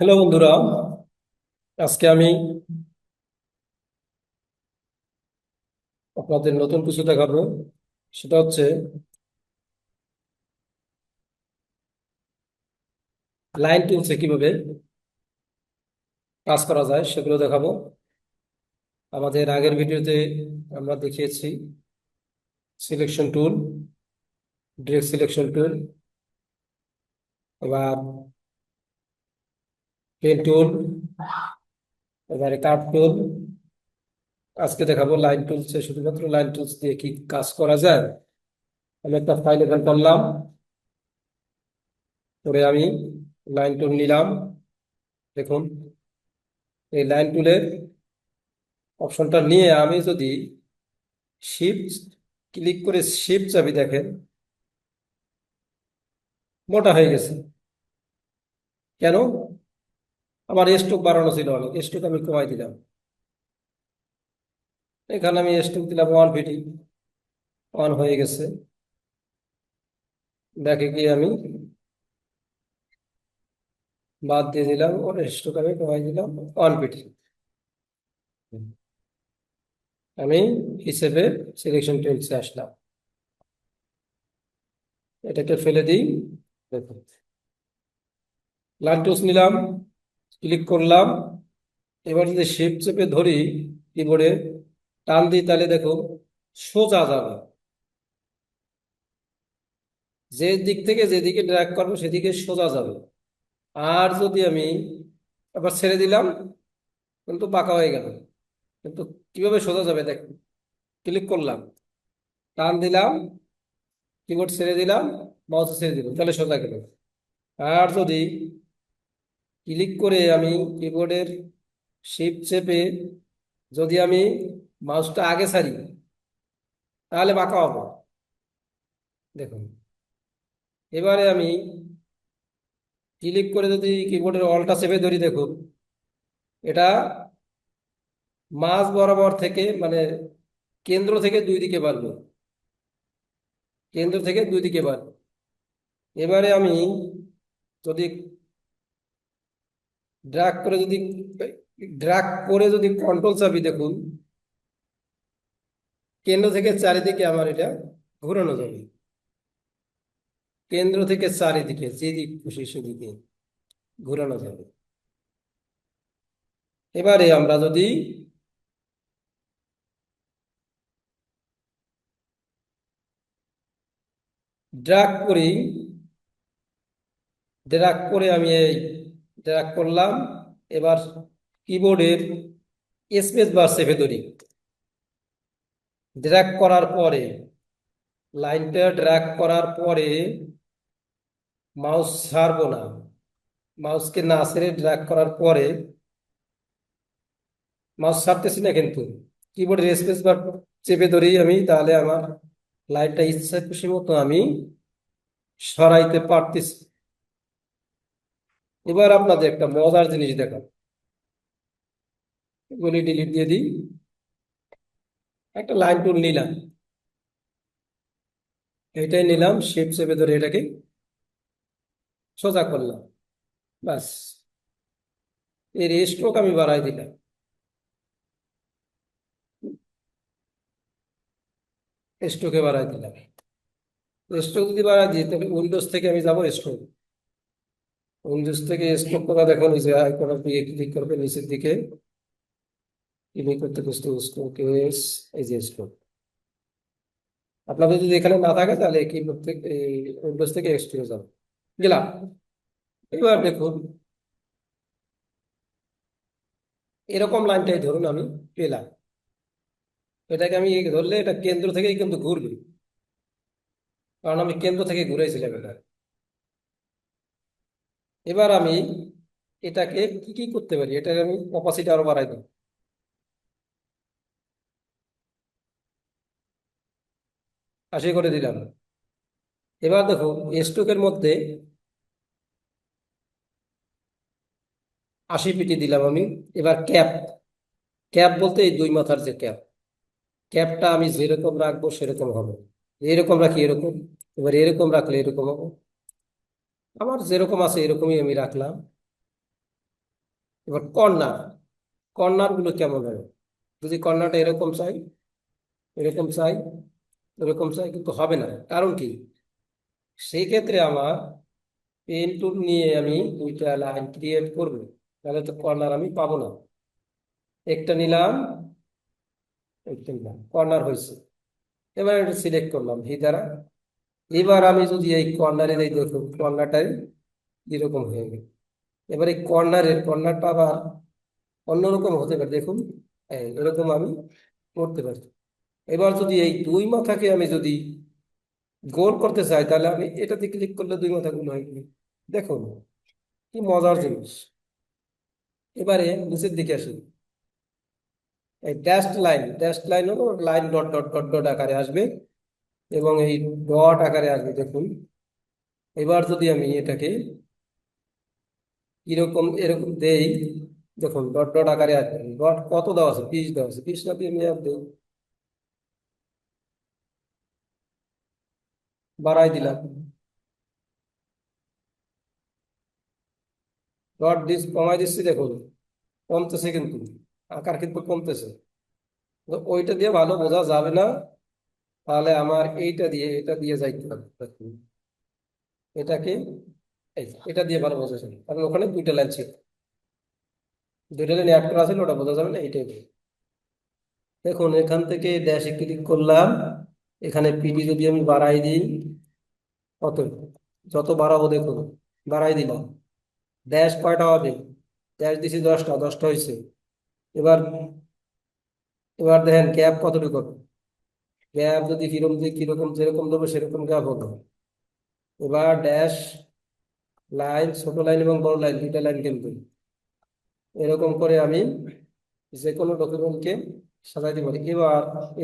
Hello বন্ধুরা, আজকে আমি আপনাদের নতুন কিছু দেখাবো। সেটা হচ্ছে লাইন টুলসে কিভাবে কাজ করা যায় সেগুলো দেখাবো। আমাদের আগের ভিডিওতে আমরা দেখিয়েছি selection tool, direct selection tool, এবার পেন টুল, এবারে কার্ভ টুল। আজকে দেখাবো লাইন টুলসে, শুধুমাত্র লাইন টুলস দিয়ে কি কাজ করা যায়। আমি একটা ফাইল ওপেন করলাম, করে আমি লাইন টুল নিলাম। দেখুন, এই লাইন টুলের অপশনটা নিয়ে আমি যদি শিফট ক্লিক করে শিফট চাবি, দেখেন মোটা হয়ে গেছে। কেন? আমার স্ট্রোক বাড়ানো ছিল, অনেক স্ট্রোক আমি কমাই দিলাম। এখানে আমি স্ট্রোক দিলাম 150, অন হয়ে গেছে। দেখে কি আমি বাদ দিয়ে দিলাম, ওর স্ট্রোক আমি কমাই দিলাম 150। আমি হিসেবে সিলেকশন টেলসে আসলাম, এটাকে ফেলে দিই। দেখুন, লাইন টুলস নিলাম, ক্লিক করলাম। এবার যদি শিফট চেপে ধরি কিবোর্ডে, টান দিই, তাহলে দেখো সোজা যাবে। যে দিক থেকে যেদিকে ড্র্যাগ করবো সেদিকে সোজা যাবে। আর যদি আমি আবার ছেড়ে দিলাম, কিন্তু বাঁকা হয়ে গেল। কিন্তু কিভাবে সোজা যাবে দেখুন, ক্লিক করলাম, টান দিলাম, কিবোর্ড ছেড়ে দিলাম, মাউস ছেড়ে দিলাম, তাহলে সোজা গেল। আর যদি ক্লিক করে আমি কিবোর্ডের শিফট চেপে যদি আমি মাউসটা আগে ছাড়ি, তাহলে বাঁকা হবে। দেখুন, এবারে আমি ক্লিক করে যদি কিবোর্ডের অলটা চেপে ধরি, দেখুন এটা মাঝ বরাবর থেকে, মানে কেন্দ্র থেকে দুই দিকে বাড়বে, কেন্দ্র থেকে দুই দিকে বাড়বে। এবারে আমি যদি ড্রাগ করে যদি ড্রাগ করে যদি কন্ট্রোল চাপি, দেখুন কেন্দ্র থেকে চারিদিকে আমার এটা ঘোরানো যাবে। কেন্দ্র থেকে চারিদিকে যেদিক খুশি সেদিকে ঘোরানো যাবে। এবারে আমরা যদি ড্রাগ করি, ড্রাগ করে আমি এই ড্রাগ করলাম। এবার কিবোর্ডের স্পেস বার চেপে ধরি, ড্র্যাগ করার পরে লাইনটা ড্র্যাগ করার পরে মাউস ছাড়বো না। মাউসকে না ছেড়ে ড্র্যাগ করার পরে, মাউস ছাড়তেছি না কিন্তু কিবোর্ডের স্পেস বার চেপে ধরি আমি, তাহলে আমার লাইনটা ইচ্ছা খুশি মতো আমি সরাইতে পারতেছি। এবার আপনাদের একটা মজার জিনিস দেখাবো, এগুলি ডিলিট দিয়ে দিই। একটা লাইন টুল নিলাম, এইটাই নিলাম, শিফট চেপে ধরে এটাকে সোজা করলাম, বাস। এর স্ট্রোক আমি বাড়াই দিলাম, স্ট্রোকে বাড়াই দিলাম। স্ট্রোক যদি বাড়াই দিই, তাহলে উইন্ডোজ থেকে আমি যাবো স্ট্রোক। উইন্ডোজ থেকে স্ট্রোক করা দেখুন, এই যে আইকনের দিকে ক্লিক করবে নিচের দিকে, ক্লিক করতে বসতে স্ট্রোক, এই যে স্ট্রোক। আপনাদের যদি এখানে না থাকে তাহলে কিবোর্ড থেকে উইন্ডোজ থেকে স্ট্রোকে যাবে, গেলাম। এবার দেখুন, এরকম লাইনটাই ধরুন আমি পেলাম। এটাকে আমি ধরলে এটা কেন্দ্র থেকেই কিন্তু ঘুরবে, কারণ আমি কেন্দ্র থেকে ঘুরেছিলাম এটা। এবার আমি এটাকে কি কি করতে পারি, এটাকে আমি অপাসিটি আরো বাড়াই দিই, 80 করে দিলাম। এবার দেখো স্ট্রোকের মধ্যে 80 পিটি দিলাম আমি। এবার ক্যাপ, ক্যাপ বলতে এই দুই মাথার যে ক্যাপ, ক্যাপটা আমি যেরকম রাখবো সেরকম হবে। এরকম রাখি এরকম, এবার এরকম রাখলে এরকম হবে। আমার যেরকম আছে এরকমই আমি রাখলাম। এবার কর্নার, কর্নার গুলো কেমন হবে? যদি কর্নারটা এরকম চাই, এরকম চাই, এরকম চাই, কিন্তু হবে না। কারণ কি? সেই ক্ষেত্রে আমার পেন টুল নিয়ে আমি দুইটা লাইন ক্রিয়েট করব, তাহলে তো কর্নার আমি পাবো না। একটা নিলাম, একটা নিলাম, কর্নার হয়েছে। এবার এটা সিলেক্ট করলাম ভি দ্বারা। এবার আমি যদি এই কর্নারে এই দেখুন কর্নারটাই এরকম হয়ে গেল। এবার এই কর্নারটা আবার অন্যরকম হতে পারে, দেখুন এরকম আমি করতে পারি। এবার যদি এই দুই মাথাকে আমি যদি গোল করতে চাই, তাহলে আমি এটাতে ক্লিক করলে দুই মাথা গোল হয়ে গেল। দেখুন কি মজার জিনিস। এবারে নিচের দিকে আসি। এই ড্যাশড লাইন হলো line dot dot dot dot আকারে আসবে, এবং এই ডট আকারে আসবে দেখুন। এবার যদি আমি এটাকে এরকম এরকম দেই, দেখুন ডট ডট আকারে আসবে। ডট কত দেওয়া আছে? 20 দেওয়া আছে। 20 না দিয়ে আমি আর দিই, বাড়াই দিলাম। ডট দিস কমাই দিচ্ছি, দেখুন কমতেছে, কিন্তু আকার কিন্তু কমতেছে। তো ওইটা দিয়ে ভালো বোঝা যাবে না, তাহলে আমার এইটা দিয়ে এটা দিয়ে যাইতে হবে। দেখুন, এটাকে এটা দিয়ে ভালো বোঝা যাবে, কারণ ওখানে দুইটা লাইন ছিল, দুইটা লাইন অ্যাড করা ছিল, ওটা বোঝা যাবে না এইটাই দিয়ে। দেখুন এখান থেকে ড্যাশে ক্লিক করলাম, এখানে পিডি যদি আমি বাড়াই দিই, কত? যত বাড়াবো দেখুন, বাড়াই দিলাম। ড্যাশ কয়টা হবে? ড্যাশ দিছি 10টা, 10টা হয়েছে। এবার এবার দেখেন গ্যাপ কতটুকু হবে। গ্যাপ যদি কিরকম দিয়ে কিরকম যেরকম দেবো সেরকম গ্যাপ হতো। এবার ড্যাশ লাইন, ছোট লাইন এবং বড় লাইন দুইটা লাইন, কিন্তু এরকম করে আমি যে কোনো ডকুমেন্টকে সাজাইতে পারি। এবার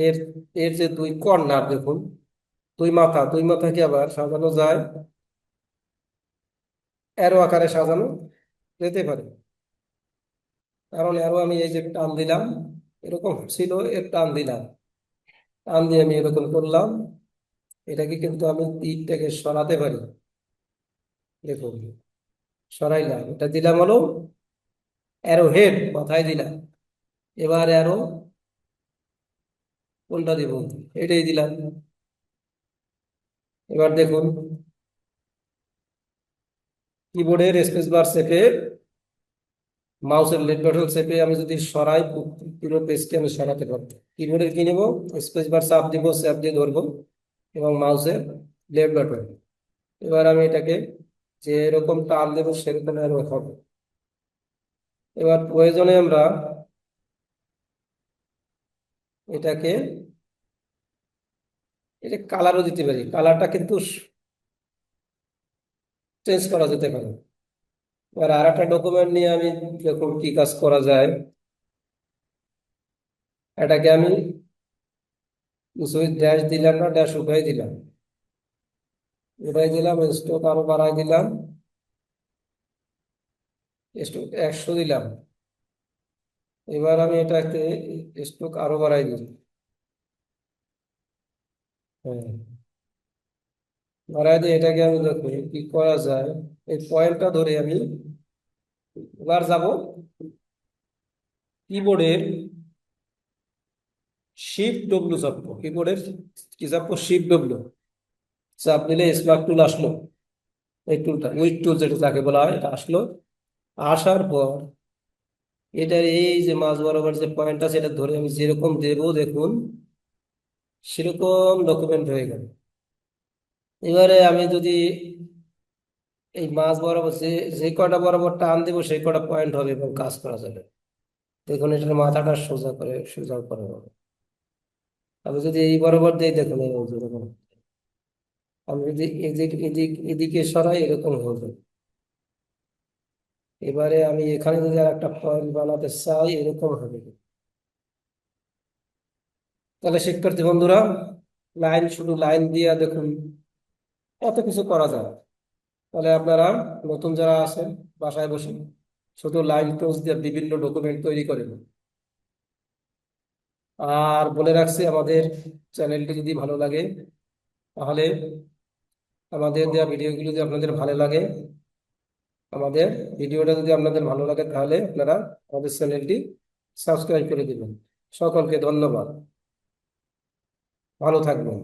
এর এর যে দুই কর্নার দেখুন, দুই মাথাকে আবার সাজানো যায়, অ্যারো আকারে সাজানো যেতে পারে। কারণ অ্যারো আমি এই যে টান দিলাম, এরকম ছিল, এর টান দিলাম, টান দিয়ে আমি এরকম করলাম। এটাকে কিন্তু আমি তীরটাকে সরাতে পারি, দেখুন সরাইলাম, এটা দিলাম হলো অ্যারো হেড, মাথায় দিলাম। এবার অ্যারো কোনটা দিব? এটাই দিলাম। এবার দেখুন কিবোর্ডের স্পেস বার চেপে, মাউসের লেফট বাটন চেপে আমি যদি সরাই, পুরো পেজকে আমি সরাতে পারবো। কিবোর্ডের কি নেবো? স্পেস বার চাপ দিব, চাপ দিয়ে ধরবো, এবং মাউসের লেফট বাটন। এবার আমি এটাকে যে এরকম টান দেবো সেরকম আরো হবে। এবার প্রয়োজনে আমরা এটাকে এটা কালারও দিতে পারি, কালারটা কিন্তু চেঞ্জ করা যেতে পারে। এবার আর একটা ডকুমেন্ট নিয়ে আমি দেখুন কি কাজ করা যায়। এটাকে আমি সুইচ ড্যাশ দিলাম না, ড্যাশ উঠাই দিলাম, উঠাই দিলাম, স্ট্রোক আরো বাড়াই দিলাম, স্ট্রোক 100 দিলাম। এবার আমি এটাকে স্ট্রোক আরো বাড়াই দিই। হ্যাঁ, বাড়াই দিয়ে এটাকে আমি দেখুন কি করা যায়। এই পয়েন্টটা ধরে আমি এবার যাব কিবোর্ডের শিফট ডব্লিউ চাপবো, কিবোর্ডের কি চাপবো? শিফট ডব্লিউ চাপ দিলে স্মার্ট টুল আসলো। এই টুলটা উইড টুল যেটা যাকে বলা হয়, এটা আসলো। আসার পর এটার এই যে মাঝ বরাবর যে পয়েন্ট আছে, এটা ধরে আমি যেরকম দেবো দেখুন সেরকম ডকুমেন্ট হয়ে গেল। এবারে আমি যদি এই মাঝ বরাবর যে যে কয়টা বরাবর টান দেবো সেই কয়টা পয়েন্ট হবে এবং কাজ করা যাবে। দেখুন এটার মাথাটা সোজা করে হবে। আমি যদি এই বরাবর দিই, দেখুন এই যে এরকম। আমি যদি এদিকে সরাই, এরকম হয়ে যাবে। এবারে আমি এখানে যদি আর একটা পয়েন্ট বানাতে চাই, এরকম হবে। তাহলে শিক্ষার্থী বন্ধুরা, শুধু লাইন দিয়ে দেখুন কত কিছু করা যায়। তাহলে আপনারা নতুন যারা আছেন বাসায় বসে শুধু লাইন ক্লোজ দিয়ে বিভিন্ন ডকুমেন্ট তৈরি করেন। আর বলে রাখছি, আমাদের চ্যানেলটি যদি ভালো লাগে, তাহলে আমাদের দেওয়া ভিডিওগুলো যদি আপনাদের ভালো লাগে, আমাদের ভিডিওটা যদি আপনাদের ভালো লাগে তাহলে আপনারা আমাদের চ্যানেলটি সাবস্ক্রাইব করে দিবেন। সকলকে ধন্যবাদ, ভালো থাকবেন।